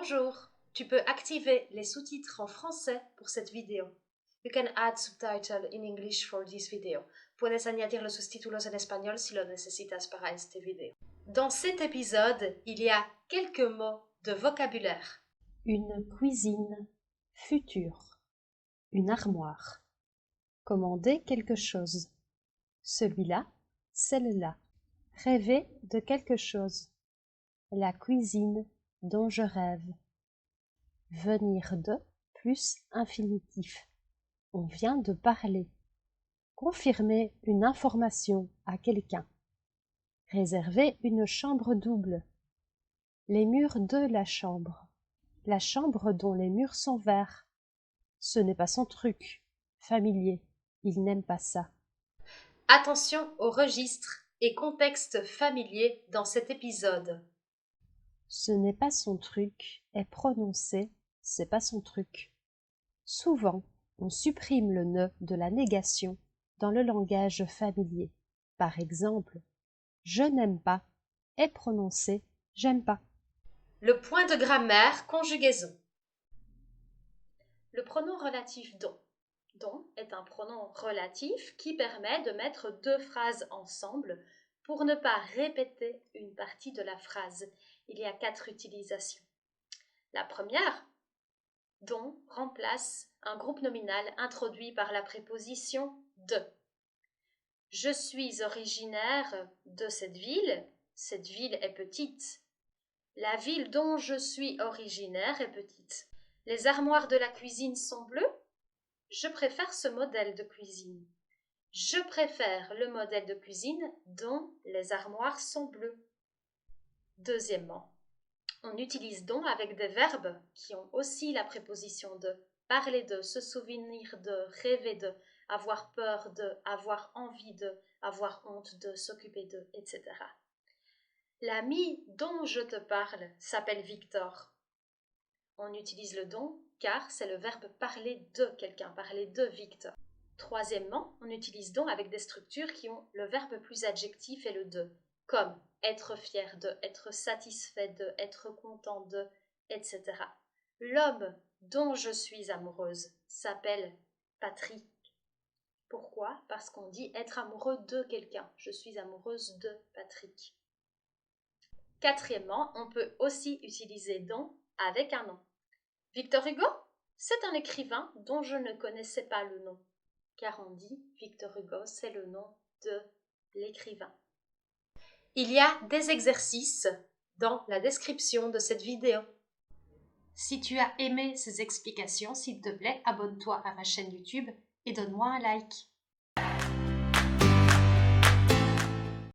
Bonjour, tu peux activer les sous-titres en français pour cette vidéo. You can add subtitle in English for this video. Puedes añadir los subtítulos en español si lo necesitas para este video. Dans cet épisode, il y a quelques mots de vocabulaire. Une cuisine future. Une armoire. Commander quelque chose. Celui-là, celle-là. Rêver de quelque chose. La cuisine dont je rêve. Venir de plus infinitif. On vient de parler. Confirmer une information à quelqu'un. Réserver une chambre double. Les murs de la chambre dont les murs sont verts. Ce n'est pas son truc, familier, il n'aime pas ça. Attention au registre et contexte familier dans cet épisode. Ce n'est pas son truc est prononcé, c'est pas son truc. Souvent, on supprime le ne de la négation dans le langage familier. Par exemple, je n'aime pas est prononcé j'aime pas. Le point de grammaire, conjugaison. Le pronom relatif dont. Dont est un pronom relatif qui permet de mettre deux phrases ensemble pour ne pas répéter une partie de la phrase. Il y a 4 utilisations. La première, dont remplace un groupe nominal introduit par la préposition de. Je suis originaire de cette ville est petite. La ville dont je suis originaire est petite. Les armoires de la cuisine sont bleues. Je préfère ce modèle de cuisine. Je préfère le modèle de cuisine dont les armoires sont bleues. Deuxièmement, on utilise dont avec des verbes qui ont aussi la préposition de. Parler de, se souvenir de, rêver de, avoir peur de, avoir envie de, avoir honte de, s'occuper de, etc. L'ami dont je te parle s'appelle Victor. On utilise le dont car c'est le verbe parler de quelqu'un, parler de Victor. Troisièmement, on utilise dont avec des structures qui ont le verbe plus adjectif et le de, comme être fier de, être satisfait de, être content de, etc. L'homme dont je suis amoureuse s'appelle Patrick. Pourquoi? Parce qu'on dit être amoureux de quelqu'un. Je suis amoureuse de Patrick. Quatrièmement, on peut aussi utiliser dont avec un nom. Victor Hugo, c'est un écrivain dont je ne connaissais pas le nom, car on dit Victor Hugo, c'est le nom de l'écrivain. Il y a des exercices dans la description de cette vidéo. Si tu as aimé ces explications, s'il te plaît, abonne-toi à ma chaîne YouTube et donne-moi un like.